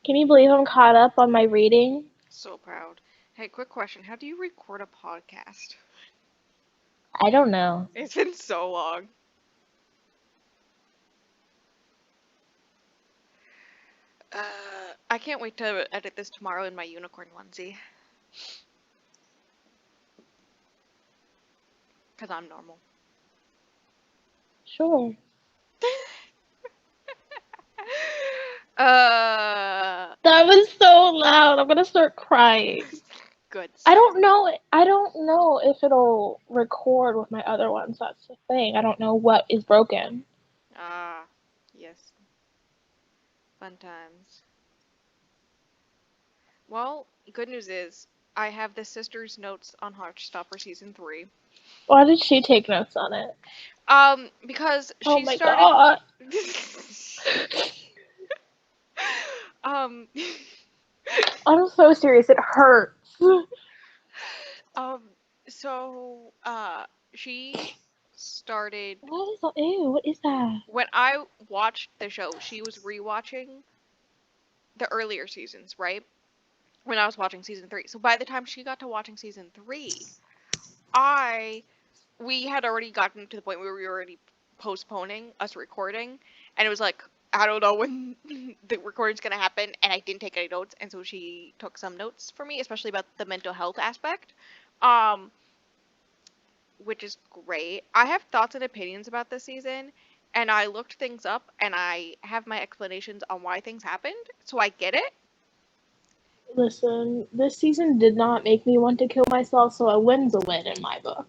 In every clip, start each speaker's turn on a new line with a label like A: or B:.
A: Can you believe I'm caught up on my reading?
B: So proud. Hey, quick question. How do you record a podcast?
A: I don't know.
B: It's been so long. I can't wait to edit this tomorrow in my unicorn onesie. Because I'm normal.
A: Sure.
B: uh,
A: That was so loud. I'm gonna start crying.
B: good.
A: I
B: Stop.
A: don't know. I don't know if it'll record with my other ones. That's the thing. I don't know what is broken.
B: Ah, yes. Fun times. Well, good news is I have the sister's notes on Heartstopper season 3.
A: Why did she take notes on it?
B: Because
A: Oh
B: she
A: my
B: started.
A: god.
B: um,
A: I'm so serious. It hurts.
B: um, so, she started.
A: What is that? Ew, what is that?
B: When I watched the show, she was rewatching the earlier seasons, right? When I was watching season 3. So by the time she got to watching season 3, I we had already gotten to the point where we were already postponing us recording, and it was like, I don't know when the recording's gonna happen, and I didn't take any notes, and so she took some notes for me, especially about the mental health aspect, um, which is great. I have thoughts and opinions about this season, and I looked things up, and I have my explanations on why things happened, so I get it.
A: Listen, this season did not make me want to kill myself, so a win's a win in my book.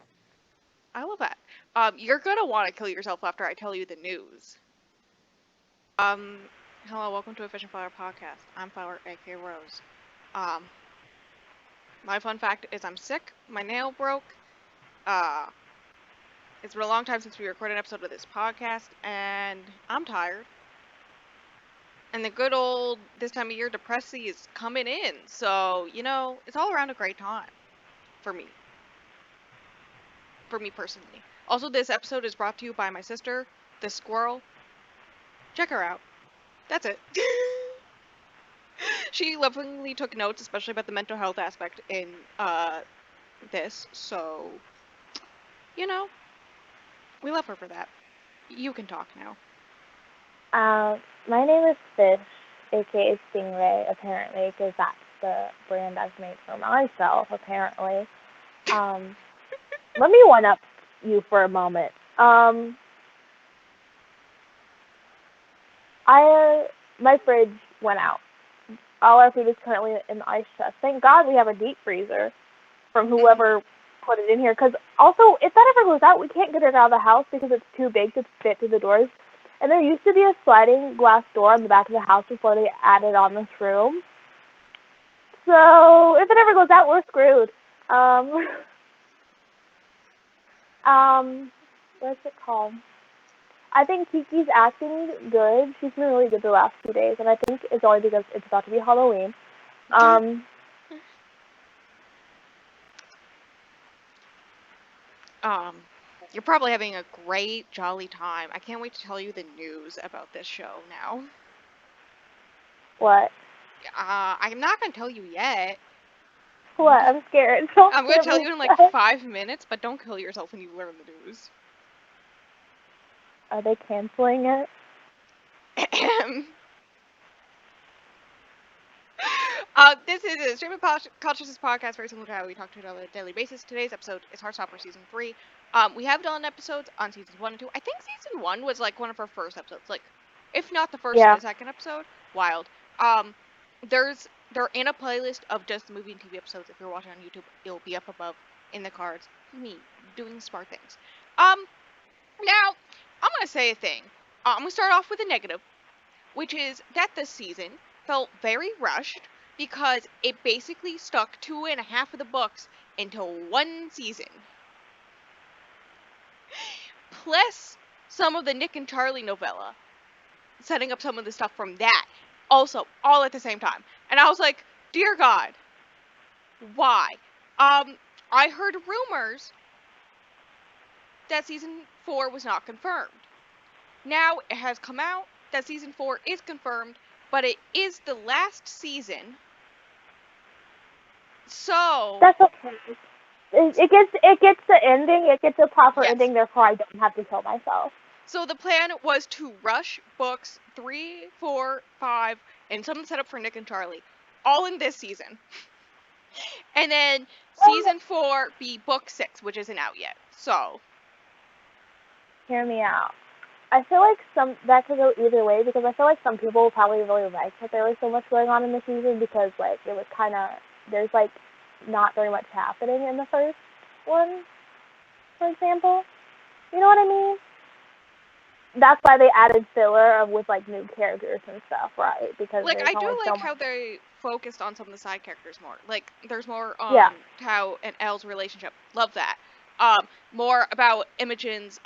B: I love that. You're gonna want to kill yourself after I tell you the news. Um, Hello, welcome to a Fish and Flower podcast. I'm Flower, aka Rose. Um, my fun fact is I'm sick. My nail broke. Uh, it's been a long time since we recorded an episode of this podcast, and I'm tired. And the good old this time of year depressy is coming in, so it's all around a great time for me, personally. Also, this episode is brought to you by my sister, the squirrel. Check her out. That's it. She lovingly took notes, especially about the mental health aspect in this. So, you know, we love her for that. You can talk now.
C: My name is Fish, aka Stingray, apparently, because that's the brand I've made for myself, apparently. Um, Let me one up you for a moment. My fridge went out. All our food is currently in the ice chest. Thank God we have a deep freezer from
B: Hmm.
C: whoever put it in here. Because also, if that ever goes out, we can't get it out of the house because it's too big to fit through the doors. And there used to be a sliding glass door on the back of the house before they added on this room. So if it ever goes out, we're screwed. Um, what's it called? I think Kiki's acting good. She's been really good the last few days, and I think it's only because it's about to be Halloween. Um,
B: um, you're probably having a great, jolly time. I can't wait to tell you the news about this show now.
C: what?
B: I'm not gonna tell you yet.
C: What? I'm scared. Don't
B: I'm gonna
C: give
B: tell
C: me
B: you in like
C: stress.
B: 5 minutes, but don't kill yourself when you learn the news.
C: Are they canceling it?
B: This is a stream of consciousness podcast, very similar to how we talk to it on a daily basis. Today's episode is Heartstopper season 3. We have done episodes on seasons 1 and 2. I think season 1 was like one of our first episodes, like if not the first,
C: Yeah.
B: the second episode. Wild. Um, they're in a playlist of just the movie and TV episodes. If you're watching on YouTube, it'll be up above in the cards. Me doing smart things. Um, Now I'm gonna say a thing. I'm gonna start off with a negative, which is that this season felt very rushed because it basically stuck two and a half of the books into one season. Plus some of the Nick and Charlie novella, setting up some of the stuff from that. Also, all at the same time. And I was like, dear God, why? Um, I heard rumors that season 4 was not confirmed. Now it has come out that season 4 is confirmed, but it is the last season. So
C: That's okay. It gets the ending. It gets a proper
B: Yes.
C: ending. Therefore, I don't have to kill myself.
B: So the plan was to rush books 3, 4, 5, and some set up for Nick and Charlie, all in this season. And then season 4 be book 6, which isn't out yet. So
C: Hear me out. I feel like that could go either way because I feel like some people probably really liked that there was so much going on in the season because like it was kind of there's like not very much happening in the first one, for example. You know what I mean? That's why they added filler with like new characters and stuff, right? Because
B: like
C: there's
B: I do
C: only so
B: like
C: much.
B: how they focused on some of the side characters more. Like there's more
C: Yeah.
B: Tao and Elle's relationship. Love that. More about Imogen's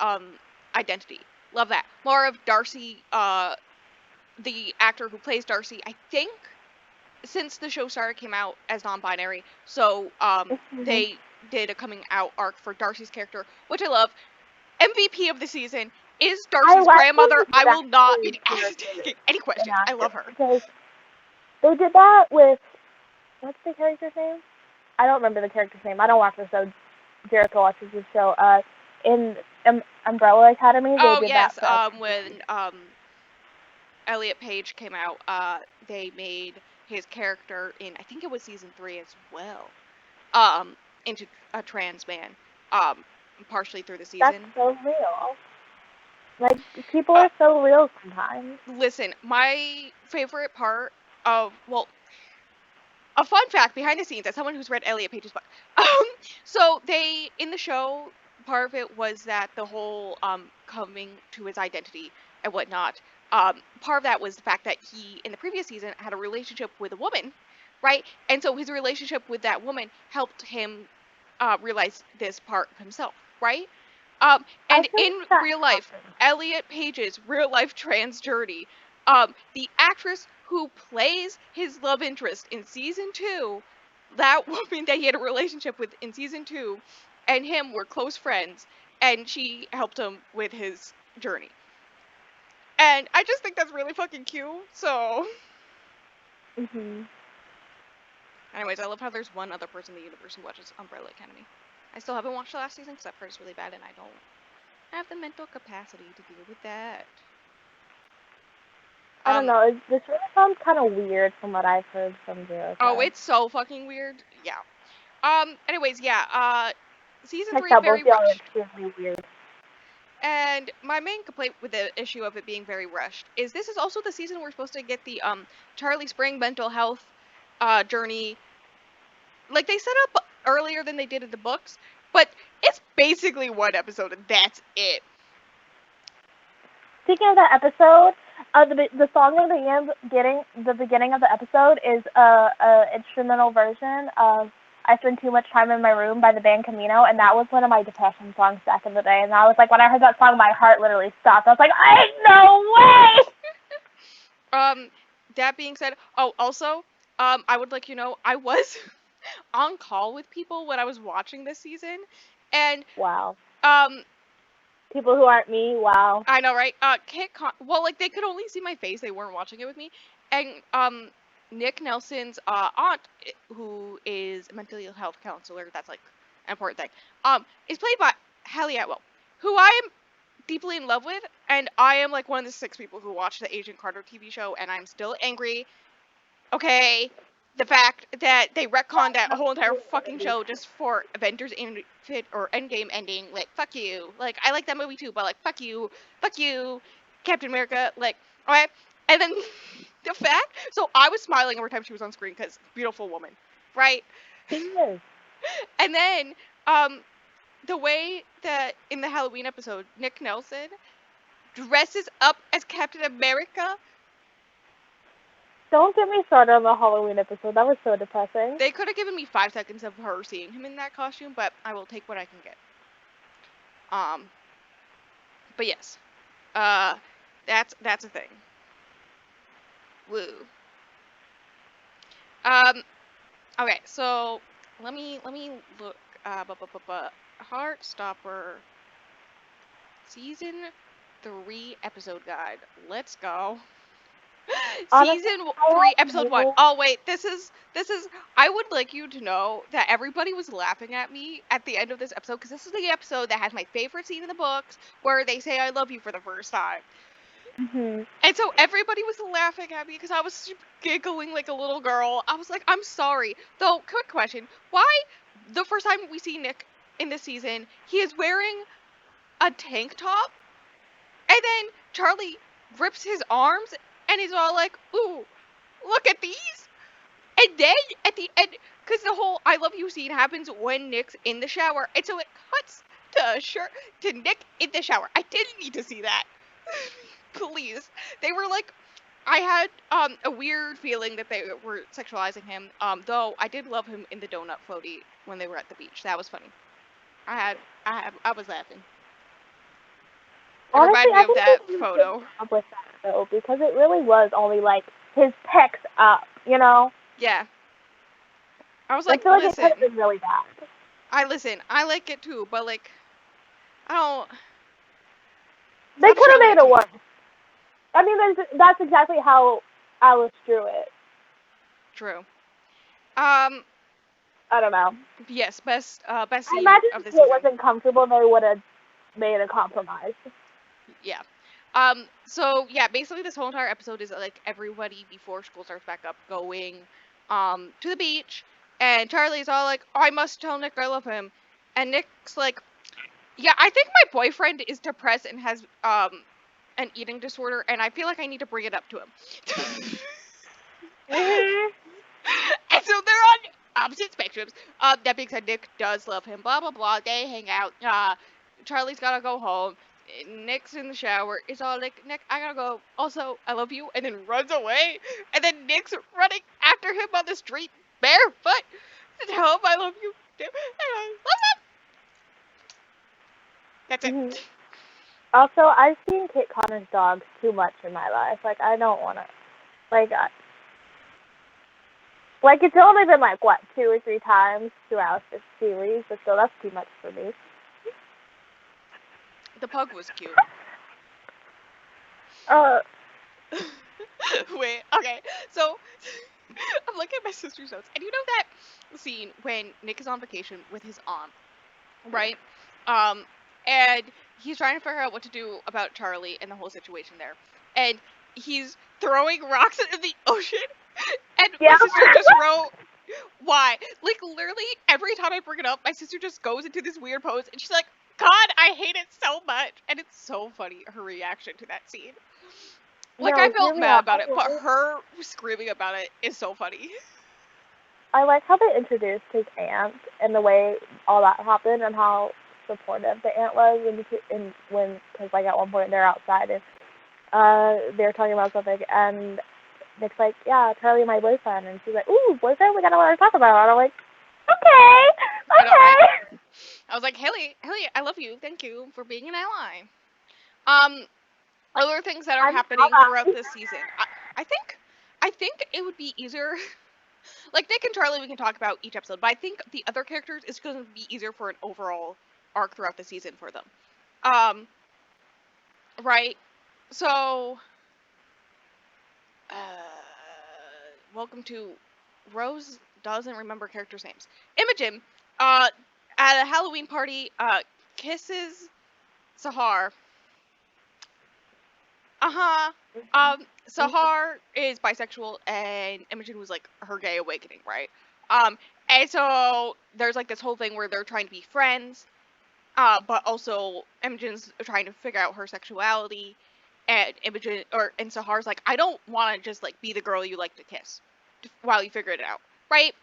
B: identity. Love that. More of Darcy, the actor who plays Darcy, I think since the show started came out as non-binary. So they did a coming out arc for Darcy's character, which I love. MVP of the season is Darcy's grandmother. I will not be asking any questions. I love her.
C: Because they did that with what's the character's name? I don't remember the character's name. I don't watch the show. Jericho watches the show. In Umbrella Academy, they did that.
B: When Elliot Page came out, they made his character in I think it was season 3 as well, into a trans man, partially through the season.
C: That's so real. Like people are so real sometimes.
B: Listen, my favorite part of a fun fact behind the scenes as someone who's read Elliot Page's book. So they in the show, part of it was that the whole coming to his identity and whatnot. Part of that was the fact that he in the previous season had a relationship with a woman, right? And so his relationship with that woman helped him realize this part of himself, right? And in real life, Elliot Page's real life trans journey, the actress who plays his love interest in season 2, that woman that he had a relationship with in season 2, and him were close friends, and she helped him with his journey. And I just think that's really fucking cute, so. Anyways, I love how there's one other person in the universe who watches Umbrella Academy. I still haven't watched the last season because I've heard it's really bad and I don't have the mental capacity to deal with that.
C: I don't know. This really sounds kind of weird from what I've heard from Jericho.
B: Oh, it's so fucking weird. Yeah. Anyways, yeah. Season 3 very rushed.
C: Extremely weird.
B: And my main complaint with the issue of it being very rushed is this is also the season we're supposed to get the Charlie Spring mental health journey. Like they set up earlier than they did in the books, but it's basically one episode and that's it.
C: Speaking of that episode, the song at the beginning of the episode is a instrumental version of "I Spend Too Much Time in My Room" by the band Camino, and that was one of my depression songs back in the day. And I was like, when I heard that song, my heart literally stopped. I was like, ain't no way.
B: That being said, also, I would like I was on call with people when I was watching this season, and
C: wow. People who aren't me, wow.
B: I know, right? They could only see my face. They weren't watching it with me. And, Nick Nelson's, aunt, who is a mental health counselor, that's, like, an important thing, is played by Hallie Atwell, who I am deeply in love with, and I am, like, one of the 6 people who watched the Agent Carter TV show, and I'm still angry. Okay? The fact that they retconned that whole entire fucking show just for Avengers Endgame ending, like, fuck you. Like, I like that movie too, but, like, fuck you, Captain America, like, alright? And then, the fact, so I was smiling every time she was on screen, because beautiful woman, right?
C: She is.
B: And then, the way that, in the Halloween episode, Nick Nelson dresses up as Captain America.
C: Don't get me started on the Halloween episode. That was so depressing.
B: They could have given me 5 seconds of her seeing him in that costume, but I will take what I can get. But yes. That's a thing. Woo. Okay, so let me look. Heartstopper season 3 episode guide. Let's go.
C: Honestly,
B: Season
C: I
B: 3,
C: like
B: episode 1.
C: Mabel.
B: Oh wait, this is. I would like you to know that everybody was laughing at me at the end of this episode because this is the episode that has my favorite scene in the books where they say "I love you" for the first time.
C: Hmm.
B: And so everybody was laughing at me because I was giggling like a little girl. I was like, I'm sorry. Though, quick question. Why, the first time we see Nick in this season, he is wearing a tank top, and then Charlie rips his arms, and he's all like, ooh, look at these? And then, at the end, because the whole I love you scene happens when Nick's in the shower, and so it cuts to Nick in the shower. I didn't need to see that. Please. They were like, I had a weird feeling that they were sexualizing him. Though I did love him in the donut floaty when they were at the beach. That was funny. I was laughing. It
C: Honestly,
B: reminded me
C: I
B: of
C: think
B: that
C: they did a good
B: photo.
C: job with that though, because it really was only like his pecs up, you know.
B: Yeah. I was
C: I
B: like,
C: feel like it could
B: listen.
C: have been really bad.
B: I like it too, but like, I don't.
C: They
B: Stop
C: could have
B: showing
C: made
B: it to
C: it
B: me.
C: worse. I mean, that's exactly how Alice drew it.
B: True.
C: I don't know.
B: Yes, best
C: I
B: scene
C: imagine
B: of the
C: if it
B: season.
C: wasn't comfortable, they would have made a compromise.
B: Yeah. So yeah, basically this whole entire episode is like everybody before school starts back up going to the beach, and Charlie's all like, oh, I must tell Nick I love him. And Nick's like, yeah, I think my boyfriend is depressed and has an eating disorder, and I feel like I need to bring it up to him.
C: Mhm.
B: And so they're on opposite spectrums. That being said, Nick does love him. Blah blah blah. They hang out. Charlie's gotta go home. Nick's in the shower. It's all like, Nick, I gotta go. Also, I love you. And then runs away. And then Nick's running after him on the street barefoot to tell him I love you. And I love him. That's it.
C: Mhm. Also, I've seen Kit Connor's dogs too much in my life. Like, I don't want to. Like, it's only been, like, what, 2 or 3 times throughout this series, but still, that's too much for me.
B: The pug was cute. Wait, okay. So, I'm looking at my sister's notes, and you know that scene when Nick is on vacation with his aunt, right? And he's trying to figure out what to do about Charlie and the whole situation there. And he's throwing rocks into the ocean, and my
C: Yeah.
B: sister just wrote, why? Like, literally, every time I bring it up, my sister just goes into this weird pose, and she's like, God, I hate it so much. And it's so funny, her reaction to that scene. Like,
C: No,
B: I
C: hear
B: felt
C: me
B: mad
C: out.
B: about it, but her screaming about it is so funny.
C: I like how they introduced his aunt and the way all that happened and how supportive the aunt was because like at one point they're outside and they're talking about something and Nick's like, yeah, Charlie, my boyfriend, and she's like, ooh, boyfriend, we got a lot to talk about. And I'm like,
B: I know, right?
C: okay.
B: I was like, Haley, I love you. Thank you for being an ally. Other things that are
C: I'm
B: happening
C: not.
B: throughout this season. I think it would be easier. Like Nick and Charlie, we can talk about each episode, but I think the other characters is going to be easier for an overall arc throughout the season for them. Right? So, welcome to Rose doesn't remember characters' names. Imogen, at a Halloween party, kisses Sahar. Sahar is bisexual, and Imogen was like her gay awakening, right? And so there's like this whole thing where they're trying to be friends, but also Imogen's trying to figure out her sexuality, and and Sahar's like, I don't want to just like be the girl you like to kiss while you figure it out, right?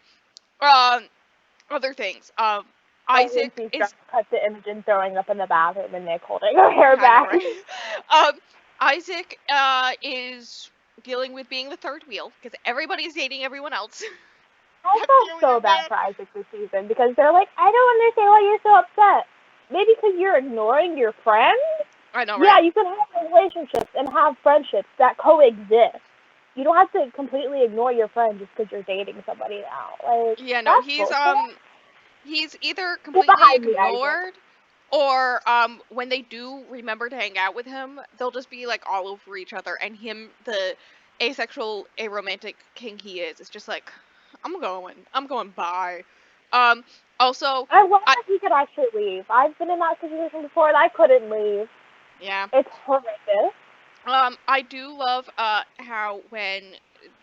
B: Other things. Isaac is
C: cut to Imogen throwing up in the bathroom and Nick holding her hair back.
B: Right? Isaac is dealing with being the third wheel because everybody's dating everyone else.
C: I felt so bad for Isaac this season because they're like, I don't understand why you're so upset. Maybe because you're ignoring your friends?
B: I know, right?
C: Yeah, you can have relationships and have friendships that coexist. You don't have to completely ignore your friend just because you're dating somebody now. Like,
B: yeah, no, he's either completely ignored, or when they do remember to hang out with him, they'll just be like all over each other, and asexual, aromantic king he is, it's just like, I'm going bye. Also,
C: I love
B: I
C: that he could actually leave. I've been in that situation before and I couldn't leave.
B: yeah.
C: It's horrendous.
B: I do love how when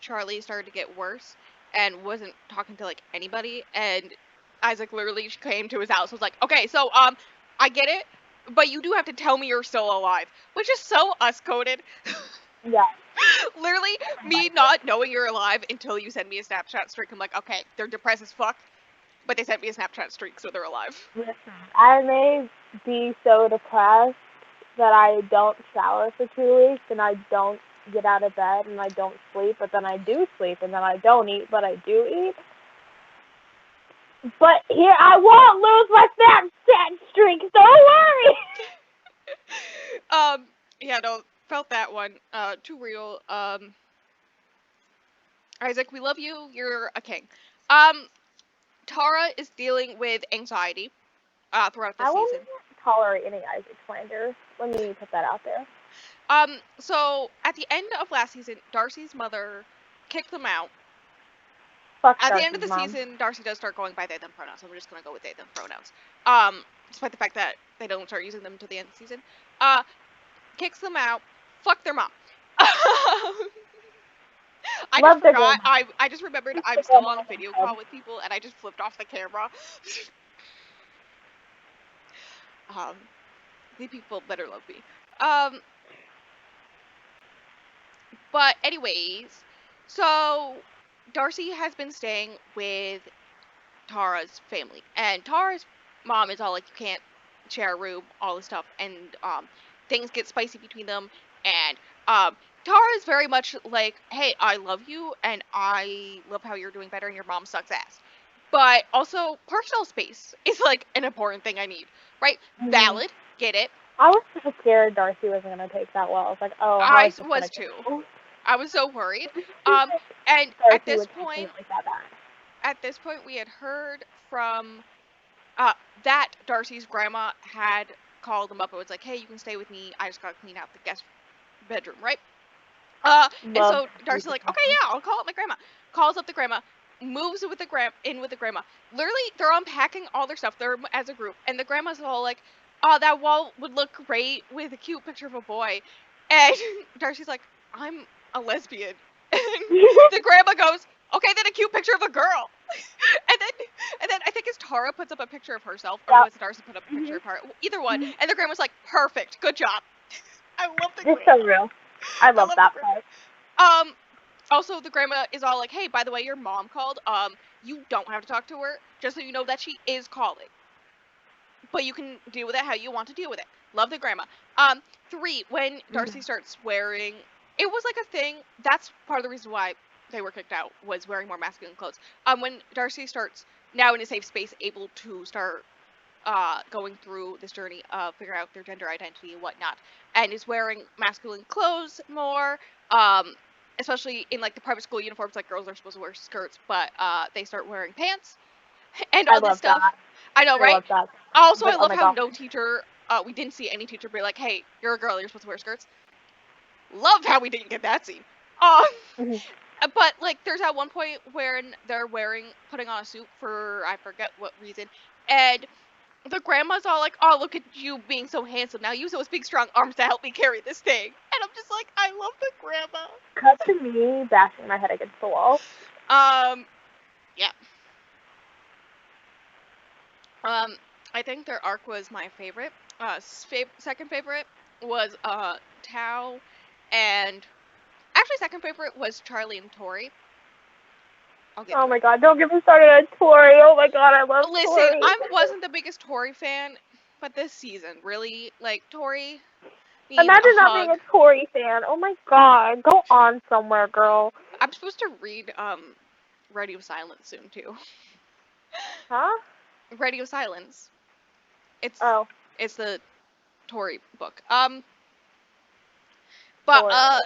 B: Charlie started to get worse and wasn't talking to like anybody, and Isaac literally just came to his house, was like, okay, so I get it, but you do have to tell me you're still alive, which is so us coded.
C: Yeah.
B: Literally, me not knowing you're alive until you send me a Snapchat streak. I'm like, okay, they're depressed as fuck, but they sent me a Snapchat streak, so they're alive.
C: Listen, I may be so depressed that I don't shower for 2 weeks and I don't get out of bed and I don't sleep, but then I do sleep and then I don't eat, but I do eat. But here, I won't lose my Snapchat streak, don't worry!
B: Yeah, no, felt that one. Too real. Isaac, we love you. You're a king. Tara is dealing with anxiety throughout the
C: I won't
B: season.
C: tolerate any Isaac slander. Let me put that out there.
B: So at the end of last season, Darcy's mother kicked them out.
C: Fuck
B: At the
C: Darcy's
B: end of the
C: mom.
B: season, Darcy does start going by they them pronouns. So I'm just gonna go with they them pronouns. Despite the fact that they don't start using them until the end of the season. Kicks them out. Fuck their mom. I
C: Love
B: just
C: their
B: forgot.
C: grandma.
B: I just remembered
C: Love
B: I'm
C: their
B: still
C: grandma
B: on a video call with people, and I just flipped off the camera. The people better love me. But anyways, so Darcy has been staying with Tara's family, and Tara's mom is all like, you can't share a room, all this stuff, and things get spicy between them, and Tara is very much like, hey, I love you, and I love how you're doing better, and your mom sucks ass. But also, personal space is like an important thing I need, right? Valid, get it.
C: I was so scared Darcy wasn't gonna take that well. I was like, oh, how
B: I
C: is this
B: was
C: gonna
B: too.
C: go?
B: I was so worried. And
C: Darcy was taking it like that bad.
B: at this point, we had heard from that Darcy's grandma had called them up and was like, hey, you can stay with me. I just gotta clean out the guest bedroom, right? And so Darcy's like, okay, yeah, I'll call up my grandma. Calls up the grandma, moves with the in with the grandma. Literally, they're unpacking all their stuff. They're as a group, and the grandma's all like, oh, that wall would look great with a cute picture of a boy. And Darcy's like, I'm a lesbian. And the grandma goes, okay, then a cute picture of a girl. and then I think it's Tara puts up a picture of herself, or was Darcy put up a picture of her? Either one. And the grandma's like, perfect, good job. I love the grandma.
C: It's so real. I love that part.
B: Also, the grandma is all like, hey, by the way, your mom called. You don't have to talk to her, just so you know that she is calling. But you can deal with it how you want to deal with it. Love the grandma. 3, when Darcy starts swearing, it was like a thing. That's part of the reason why they were kicked out, was wearing more masculine clothes. When Darcy starts, now in a safe space, able to start going through this journey of figuring out their gender identity and whatnot, and is wearing masculine clothes more, especially in like the private school uniforms. Like, girls are supposed to wear skirts, but they start wearing pants and all this stuff.
C: That.
B: I know, right?
C: Love that.
B: Also,
C: But,
B: I love how
C: God.
B: no teacher, we didn't see any teacher be like, hey, you're a girl, you're supposed to wear skirts. Love how we didn't get that scene. But like, there's at one point where they're putting on a suit for I forget what reason, and the grandma's all like, oh, look at you being so handsome. Now use those big strong arms to help me carry this thing. And I'm just like, I love the grandma.
C: Cut to me bashing my head against the wall.
B: Yeah. I think their arc was my favorite. Second favorite was Tao, and actually second favorite was Charlie and Tori.
C: Oh my god, don't get me started on Tori. Oh my god, I love Tori.
B: Listen, I wasn't the biggest Tori fan, but this season, really, like, Tori needs
C: Imagine
B: a
C: not
B: hug.
C: being a Tori fan. Oh my god, go on somewhere, girl.
B: I'm supposed to read Radio Silence soon too.
C: Huh?
B: Radio Silence. It's the Tori book. But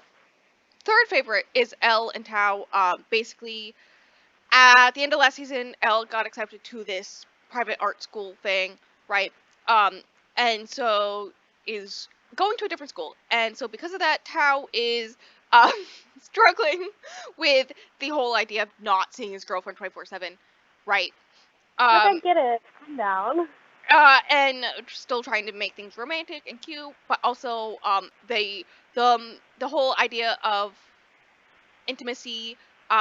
B: third favorite is Elle and Tao. Basically, at the end of last season, Elle got accepted to this private art school thing, right? And so is going to a different school. And so because of that, Tao is struggling with the whole idea of not seeing his girlfriend 24/7, right?
C: Like, I get it. Calm down.
B: And still trying to make things romantic and cute, but also the whole idea of intimacy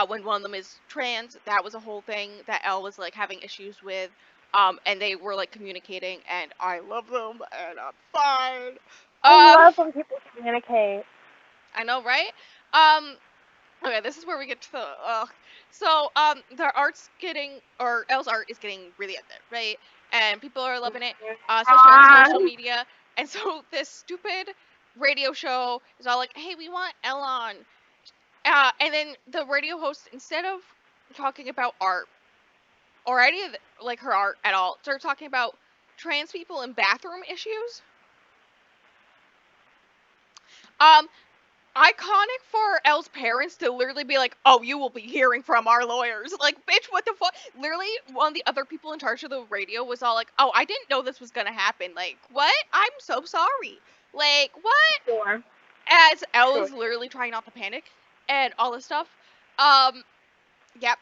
B: when one of them is trans, that was a whole thing that Elle was like having issues with. And they were like communicating, and I love them, and I'm fine.
C: I love when people communicate.
B: I know, right? Okay, this is where we get to the. So their art's getting, or Elle's art is getting really out there, right? And people are loving it, especially on social media. And so this stupid radio show is all like, "Hey, we want Elle on," and then the radio host, instead of talking about art or any of like her art at all, started talking about trans people and bathroom issues. Iconic for Elle's parents to literally be like, "Oh, you will be hearing from our lawyers." Like, bitch, what the fuck? Literally, one of the other people in charge of the radio was all like, "Oh, I didn't know this was gonna happen." Like, what? I'm so sorry. Like, what?
C: Sure.
B: As Elle is literally trying not to panic and all this stuff. Yep.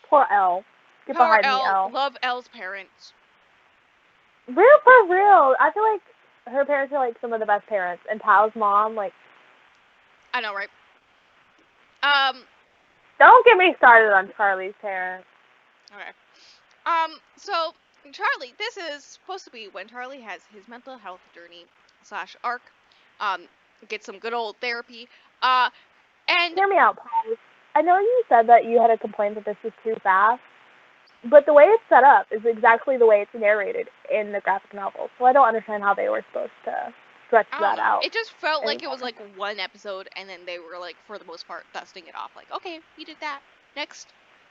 C: Poor Elle. Get
B: Poor
C: behind me, Elle.
B: Love Elle's parents.
C: Real for real. I feel like her parents are like some of the best parents, and Tao's mom, like.
B: I know, right?
C: Don't get me started on Charlie's parents.
B: Okay. So Charlie, this is supposed to be when Charlie has his mental health journey / arc. Get some good old therapy. And
C: hear me out, Paul. I know you said that you had a complaint that this was too fast, but the way it's set up is exactly the way it's narrated in the graphic novel. So I don't understand how they were supposed to stretch that out.
B: It just felt like it was like one episode, and then they were like, for the most part, dusting it off. Like, okay, we did that. Next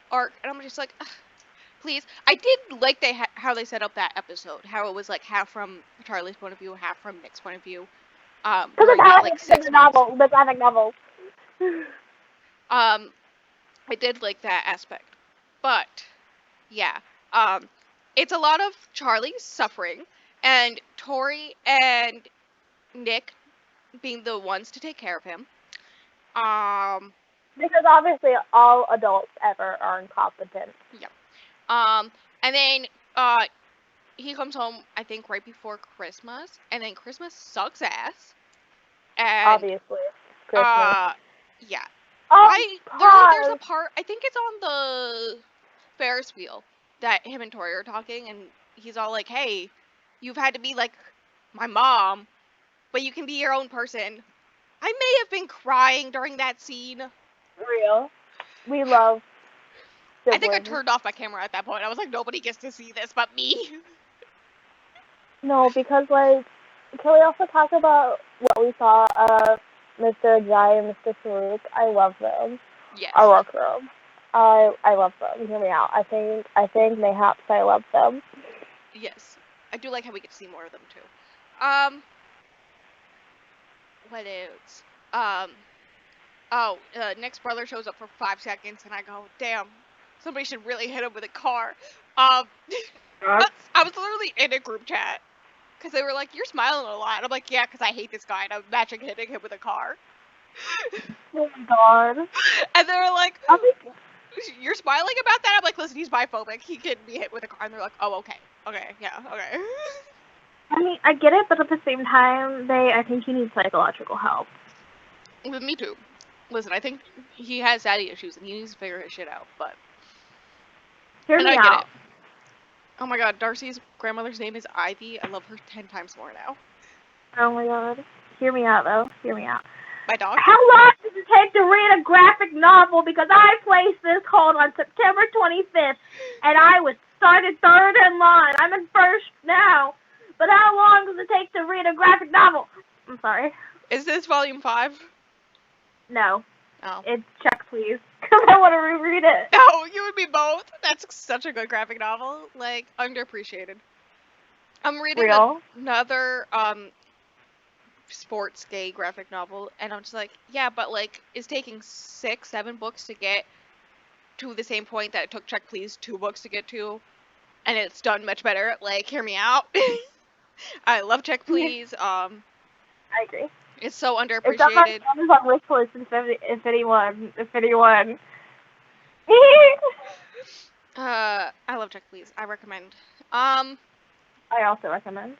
B: arc, and I'm just like, ugh, please. I did like how they set up that episode. How it was like half from Charlie's point of view, half from Nick's point of view.
C: Because it's how like the novel, the graphic novel.
B: I did like that aspect, but yeah, it's a lot of Charlie suffering and Tori and Nick being the ones to take care of him.
C: Because obviously all adults ever are incompetent.
B: Yep. And then he comes home, I think, right before Christmas, and then Christmas sucks ass. And
C: obviously, Christmas.
B: Yeah.
C: Oh,
B: there's a part, I think it's on the Ferris wheel, that him and Tori are talking, and he's all like, "Hey, you've had to be like my mom, but you can be your own person." I may have been crying during that scene.
C: Real. We love siblings.
B: I think I turned off my camera at that point. I was like, nobody gets to see this but me.
C: No, because like, can we also talk about what we saw of Mr. Ajay and Mr. Farouk? I love them.
B: Yes.
C: I love them. I love them. Hear me out. I think mayhaps I love them.
B: Yes. I do like how we get to see more of them too. What else? Nick's brother shows up for 5 seconds, and I go, damn, somebody should really hit him with a car. I was literally in a group chat, because they were like, you're smiling a lot. And I'm like, yeah, because I hate this guy, and I'm matching hitting him with a car.
C: Oh my god.
B: And they were like, you're smiling about that? I'm like, listen, he's biphobic. He can be hit with a car. And they're like, oh, okay. Okay, yeah, okay.
C: I mean, I get it, but at the same time, I think he needs psychological help.
B: Me too. Listen, I think he has daddy issues, and he needs to figure his shit out, but...
C: Hear me out.
B: Get it. Oh my god, Darcy's grandmother's name is Ivy. I love her 10 times more now.
C: Oh my god. Hear me out, though. Hear me out.
B: My dog?
C: How long does it take to read a graphic novel? Because I placed this hold on September 25th, and I was started third in line. I'm in first now. But how long does it take to read a graphic novel? I'm sorry.
B: Is this volume 5?
C: No.
B: Oh.
C: It's check, please. Because I want to reread it.
B: No, you and me both. That's such a good graphic novel. Like, underappreciated. I'm reading another, sports gay graphic novel, and I'm just like, yeah, but, like, it's taking 6-7 books to get to the same point that it took Check Please 2 books to get to, and it's done much better. Like, hear me out. I love Check Please.
C: I agree.
B: It's so
C: It's on my
B: underappreciated.
C: Amazon wish list if anyone.
B: I love Check Please. I recommend.
C: I also recommend.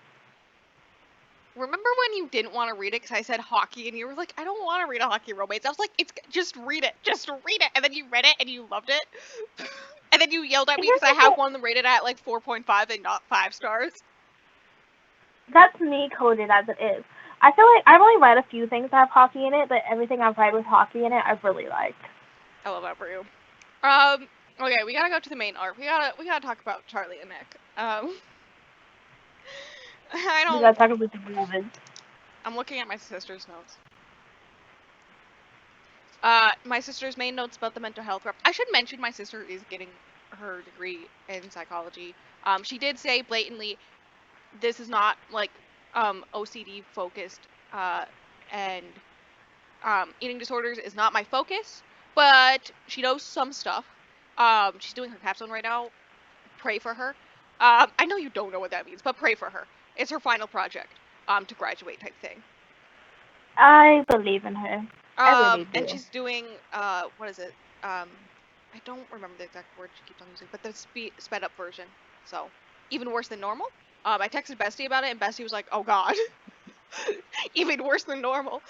B: Remember when you didn't want to read it because I said hockey and you were like, I don't want to read a hockey romance. I was like, just read it. Just read it. And then you read it and you loved it. And then you yelled at me because I have one rated at like 4.5 and not 5 stars.
C: That's me coded as it is. I feel like I've only read a few things that have hockey in it, but everything I've read with hockey in it, I've really liked.
B: I love that for you. Okay, we gotta go to the main arc. We gotta talk about Charlie and Nick. I don't.
C: We gotta talk about the movement.
B: I'm looking at my sister's notes. My sister's main notes about the mental health rep. I should mention my sister is getting her degree in psychology. She did say blatantly, this is not like OCD focused, and eating disorders is not my focus, but she knows some stuff. She's doing her capstone right now. Pray for her. I know you don't know what that means, but pray for her. It's her final project, to graduate type thing.
C: I believe in her. I really do.
B: And she's doing, what is it? I don't remember the exact word she keeps on using, but the sped up version. So, even worse than normal. I texted Bestie about it, and Bestie was like, oh god. Even worse than normal.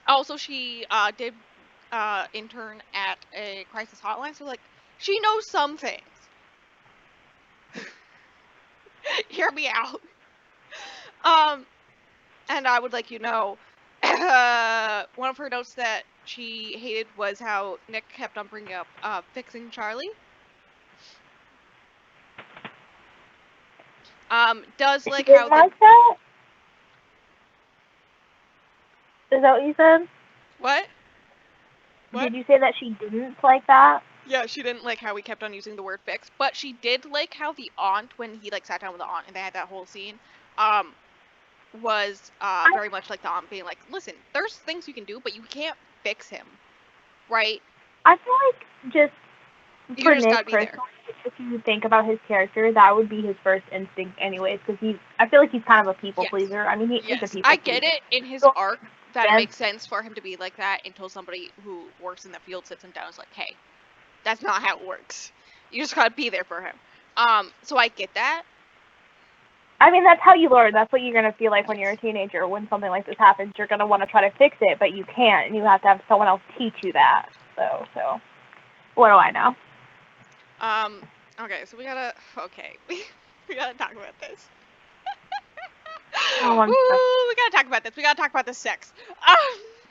B: Also, she, did, intern at a crisis hotline, so, like, she knows some things. Hear me out. And I would like you know, one of her notes that she hated was how Nick kept on bringing up fixing Charlie. Does like
C: she
B: how
C: like that? Is that what you said?
B: What?
C: Did you say that she didn't like that?
B: Yeah, she didn't like how we kept on using the word fix, but she did like how the aunt, when he like sat down with the aunt and they had that whole scene, was very much like the aunt being like, listen, there's things you can do, but you can't fix him, right?
C: I feel like just
B: You just gotta be there.
C: If you think about his character, that would be his first instinct anyways, because I feel like he's kind of a people pleaser. I mean, he's a people pleaser.
B: I get it in his arc that it makes sense for him to be like that until somebody who works in the field sits him down and is like, hey, that's not how it works. You just gotta be there for him. So I get that.
C: I mean, that's how you learn. That's what you're going to feel like when you're a teenager. When something like this happens, you're going to want to try to fix it, but you can't, and you have to have someone else teach you that. So what do I know?
B: Okay, so we gotta talk about this.
C: Oh,
B: we gotta talk about this. We gotta talk about the sex.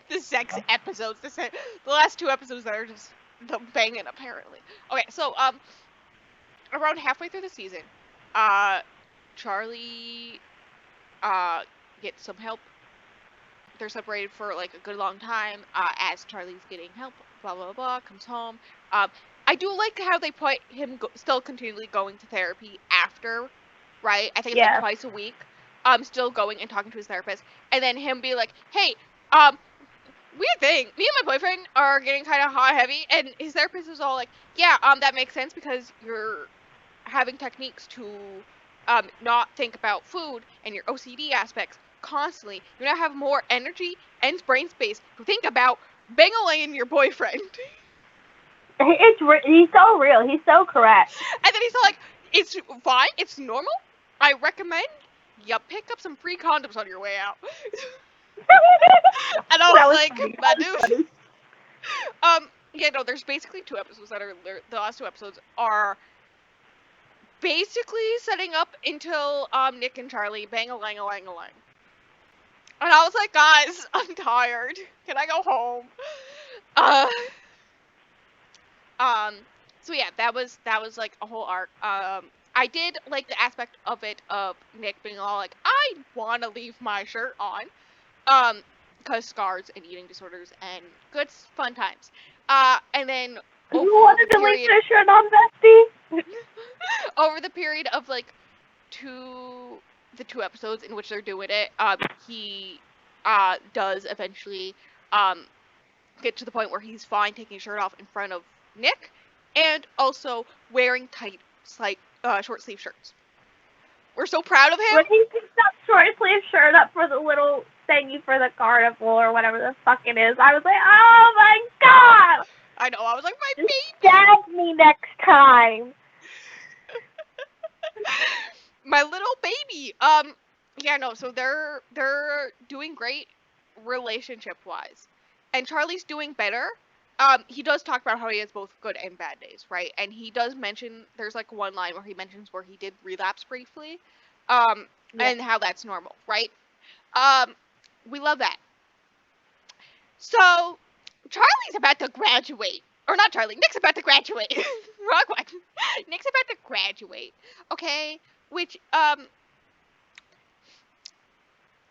B: The sex episodes. The last 2 episodes that are just the banging, apparently. Okay, so, around halfway through the season, Charlie, gets some help. They're separated for, like, a good long time, as Charlie's getting help, blah, blah, blah, comes home. I do like how they put him still continually going to therapy after, right? I think it's, like, twice a week. Still going and talking to his therapist. And then him be like, hey, weird thing, me and my boyfriend are getting kind of hot heavy, and his therapist is all like, yeah, that makes sense because you're having techniques to, not think about food and your OCD aspects constantly. You're gonna have more energy and brain space to think about bangling your boyfriend.
C: He's so real. He's so correct.
B: And then he's like, it's fine, it's normal. I recommend you pick up some free condoms on your way out. And I was like, my dude. Yeah, no, there's basically 2 episodes that are, the last 2 episodes are basically setting up until, Nick and Charlie bang-a-lang-a-lang-a-lang. And I was like, guys, I'm tired. Can I go home? So yeah, that was like a whole arc. I did like the aspect of it of Nick being all like, I want to leave my shirt on. Because scars and eating disorders and good fun times. And then over
C: you wanted
B: the
C: to leave
B: period,
C: your shirt on, Bestie?
B: over the period of like the 2 episodes in which they're doing it, he does eventually get to the point where he's fine taking his shirt off in front of Nick, and also wearing tight, short sleeve shirts. We're so proud of him.
C: When he picked that short sleeve shirt up for the little thank you for the carnival or whatever the fuck it is. I was like, oh my god!
B: I know. I was like, my
C: Just
B: baby.
C: stab me next time.
B: My little baby. Yeah, no. So they're doing great relationship wise, and Charlie's doing better. He does talk about how he has both good and bad days, right? And he does mention there's like one line where he mentions where he did relapse briefly, and how that's normal, right? We love that. So Charlie's about to graduate. Or not Charlie, Nick's about to graduate. Wrong one. Nick's about to graduate. Okay? Which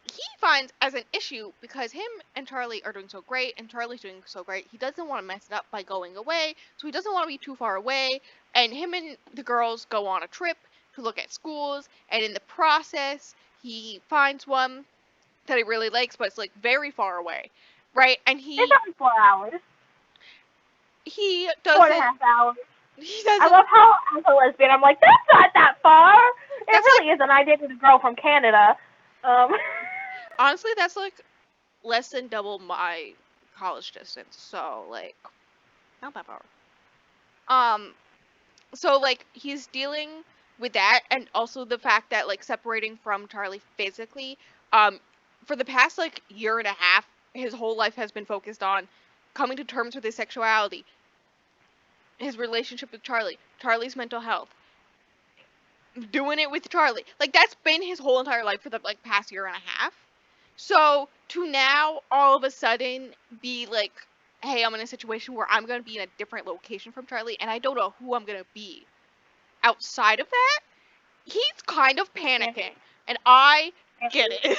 B: he finds as an issue because him and Charlie are doing so great and Charlie's doing so great. He doesn't want to mess it up by going away. So he doesn't want to be too far away. And him and the girls go on a trip to look at schools, and in the process he finds one that he really likes, but it's like very far away. Right? And
C: It's only 4 hours.
B: he
C: 4.5 hours.
B: He
C: I
B: doesn't.
C: love how, as a lesbian, I'm like, that's not that far. It
B: That's
C: really isn't. I dated a girl from Canada.
B: Honestly, that's like less than double my college distance. So like, not that far. So like he's dealing with that, and also the fact that like separating from Charlie physically, for the past like year and a half, his whole life has been focused on coming to terms with his sexuality, his relationship with Charlie, Charlie's mental health, doing it with Charlie. Like that's been his whole entire life for the like past year and a half. So to now all of a sudden be like, hey, I'm in a situation where I'm gonna be in a different location from Charlie, and I don't know who I'm gonna be outside of that, he's kind of panicking. And I get it.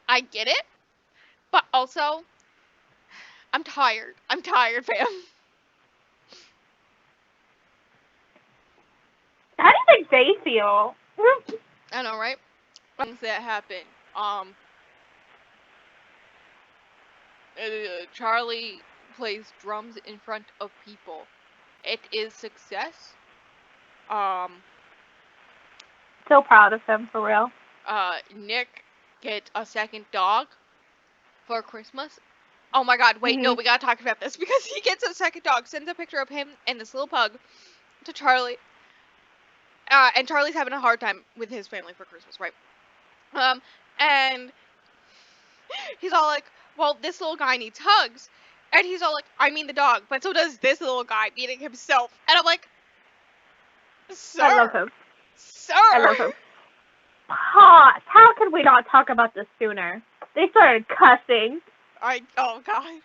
B: I get it. But also, I'm tired. I'm tired, fam.
C: How do you think they feel?
B: I know, right? Things that happen. Charlie plays drums in front of people. It is success.
C: So proud of him, for real.
B: Nick gets a second dog for Christmas. Oh my god, wait, no, we gotta talk about this because he gets a second dog, sends a picture of him and this little pug to Charlie. And Charlie's having a hard time with his family for Christmas, right? And he's all like, well, this little guy needs hugs. And he's all like, I mean the dog, but so does this little guy, meaning himself. And I'm like, sir.
C: I love him.
B: Sir.
C: I love him. Pause. How could we not talk about this sooner? They started cussing.
B: Oh god.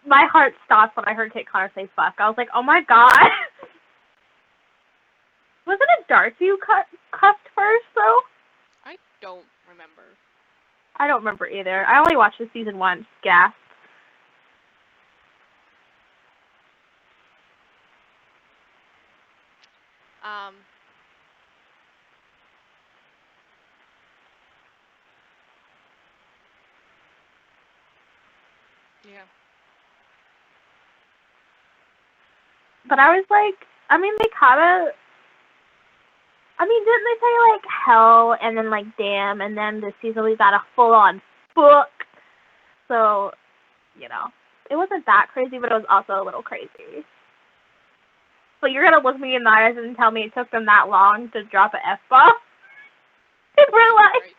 C: My heart stopped when I heard Kate Connor say fuck. I was like, oh my god. Wasn't it Darcy who cussed first, though?
B: I don't remember.
C: I don't remember either. I only watched the season once. Gasp.
B: Yeah.
C: But I was like, I mean, they kind of, didn't they say, like, hell, and then, like, damn, and then this season we got a full-on book. So, you know, it wasn't that crazy, but it was also a little crazy. But you're going to look me in the eyes and tell me it took them that long to drop an F-bomb in real life.
B: Right.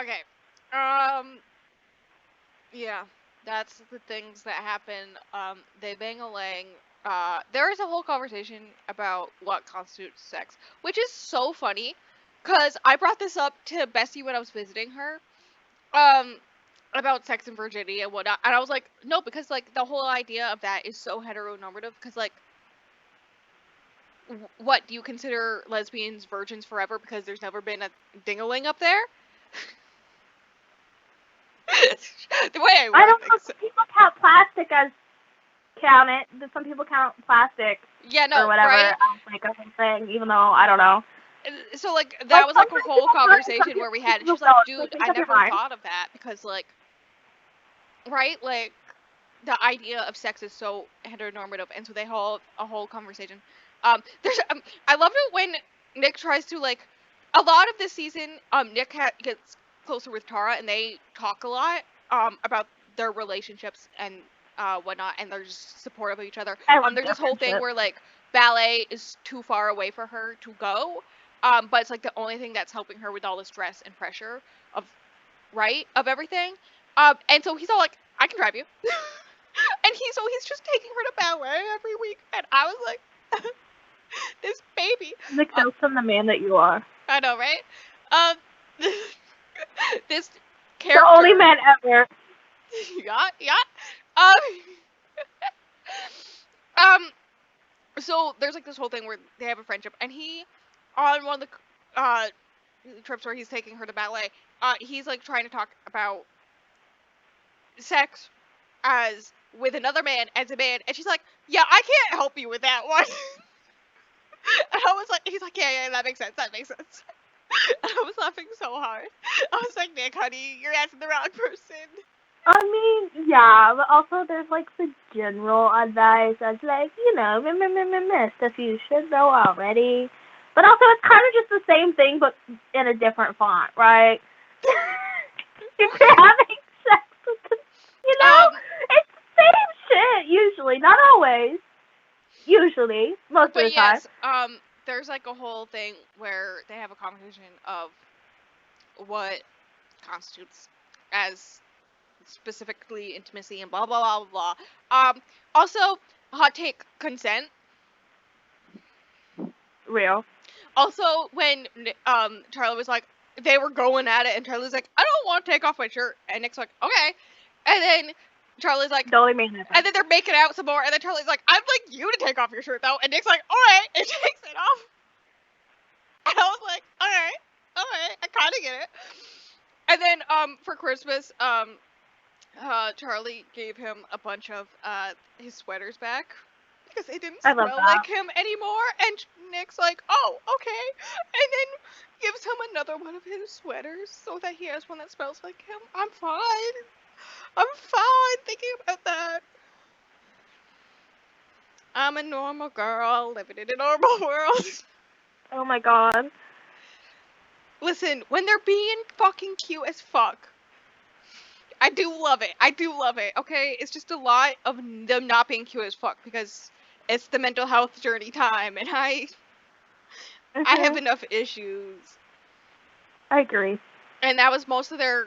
B: Okay. Yeah, that's the things that happen. They bang a lang. There is a whole conversation about what constitutes sex, which is so funny, cause I brought this up to Bessie when I was visiting her, about sex and virginity and whatnot, and I was like, no, because like the whole idea of that is so heteronormative, cause like, what do you consider lesbians virgins forever because there's never been a ding-a-ling up there? The way
C: I don't know. Some people count plastic as counted. Some people count plastic or whatever
B: right?
C: as like a thing, even though I don't know.
B: So like that was like a whole conversation where we had, and she was like, dude, I never thought of that because like right? Like, the idea of sex is so heteronormative, and so they hold a whole conversation. There's I love it when Nick tries to like a lot of this season. Nick gets closer with Tara, and they talk a lot about their relationships and whatnot, and they're just supportive of each other.
C: I love
B: There's
C: their
B: this whole thing
C: friendship.
B: where like ballet is too far away for her to go, but it's like the only thing that's helping her with all the stress and pressure of of everything. And so he's all like, I can drive you. And he's just taking her to ballet every week, and I was like, this baby.
C: Nick Nelson, the man that you are.
B: I know, right? Um, this
C: The
B: character.
C: only man ever.
B: Yeah. Um, um. So there's like this whole thing where they have a friendship, and he, on one of the trips where he's taking her to ballet, he's like trying to talk about sex as with another man as a man, and she's like, yeah, I can't help you with that one. And I was like, he's like, yeah, that makes sense, And I was laughing so hard. I was like, Nick, honey, you're asking the wrong person.
C: I mean, yeah, but also there's like the general advice that's like, stuff you should know already. But also it's kind of just the same thing, but in a different font, right? If you're having sex with the, it's the same shit usually, not always. Usually, most of the time.
B: Yes, there's like a whole thing where they have a conversation of what constitutes as specifically intimacy and blah blah blah blah blah. Also, hot take, consent.
C: Real.
B: Also, when Charlie was like, they were going at it, and Charlie's like, I don't want to take off my shirt, and Nick's like, okay, and then Charlie's like,
C: the only man ever.
B: And then they're making out some more, and then Charlie's like, I'd like you to take off your shirt though, and Nick's like, alright, and takes it off. And I was like, alright, I kinda get it. And then for Christmas, Charlie gave him a bunch of his sweaters back because they didn't smell like him anymore, and Nick's like, oh, okay, and then gives him another one of his sweaters so that he has one that smells like him. I'm fine thinking about that. I'm a normal girl living in a normal world.
C: Oh my god.
B: Listen, when they're being fucking cute as fuck, I do love it, okay? It's just a lot of them not being cute as fuck because it's the mental health journey time, and I have enough issues.
C: I agree.
B: And that was most of their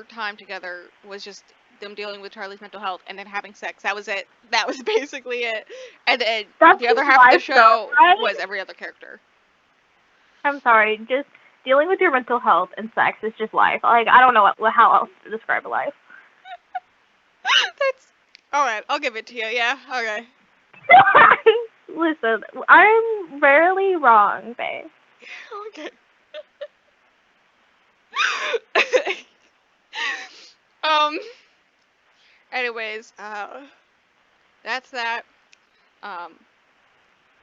B: time together was just them dealing with Charlie's mental health and then having sex. That was it. That was basically it. And then the other half of the show was every other character.
C: I'm sorry, just dealing with your mental health and sex is just life. Like, I don't know how else to describe a life.
B: That's alright, I'll give it to you, yeah, okay.
C: Listen, I'm rarely wrong, babe.
B: Okay. Anyways, that's that.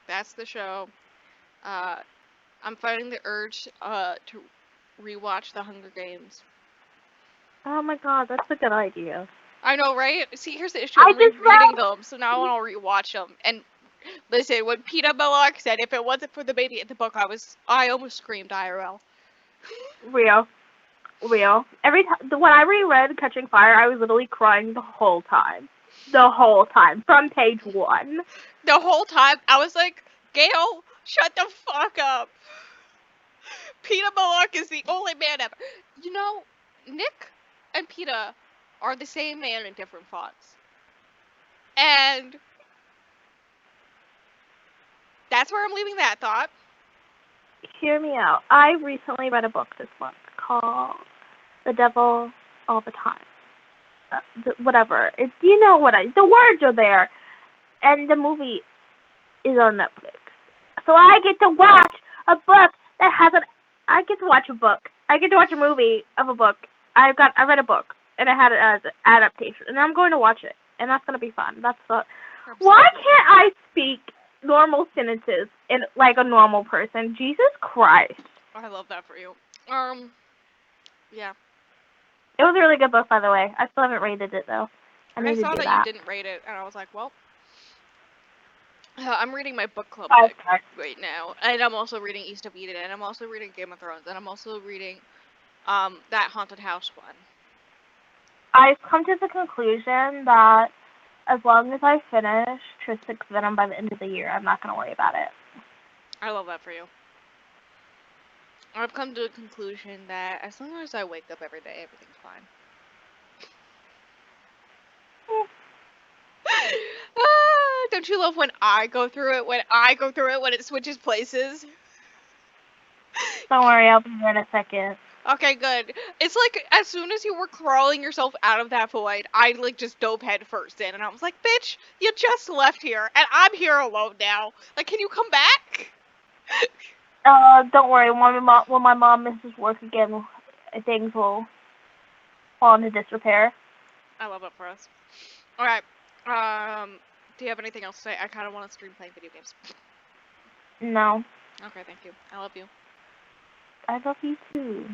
B: That's the show. I'm fighting the urge to rewatch The Hunger Games.
C: Oh my god, that's a good idea.
B: I know, right? See, here's the issue. I'm rereading them, so now I want to rewatch them. And listen, when Peter Millark said, if it wasn't for the baby in the book, I almost screamed IRL.
C: Real. Every time when I reread Catching Fire, I was literally crying the whole time. From page 1.
B: The whole time, I was like, Gail, shut the fuck up. Peter Millark is the only man ever. You know, Nick and Peter are the same man in different fonts. And that's where I'm leaving that thought.
C: Hear me out. I recently read a book this month called The Devil All the Time. Whatever. The words are there. And the movie is on Netflix. So I get to watch a book that has I get to watch a book. I get to watch a movie of a book. I read a book and it had it as an adaptation, and I'm going to watch it, and that's gonna be fun. Why can't I speak normal sentences in like a normal person? Jesus Christ.
B: I love that for you. Yeah.
C: It was a really good book, by the way. I still haven't rated it, though. I
B: I
C: need to
B: saw
C: do
B: that
C: that.
B: you didn't rate it, and I was like, well, I'm reading my book club
C: 5
B: book
C: stars.
B: right now, and I'm also reading East of Eden, and I'm also reading Game of Thrones, and I'm also reading that haunted house one.
C: I've come to the conclusion that as long as I finish Tristic's Venom by the end of the year, I'm not going to worry about it.
B: I love that for you. I've come to the conclusion that as long as I wake up every day, everything's fine. Don't you love when I go through it? When it switches places?
C: Don't worry, I'll be there in a second.
B: Okay, good. It's like as soon as you were crawling yourself out of that void, I like just dove head first in, and I was like, "Bitch, you just left here, and I'm here alone now. Like, can you come back?"
C: Don't worry. When my mom misses work again, things will fall into disrepair.
B: I love it for us. All right. Do you have anything else to say? I kind of want to stream playing video games.
C: No.
B: Okay, thank you. I love you.
C: I love you too.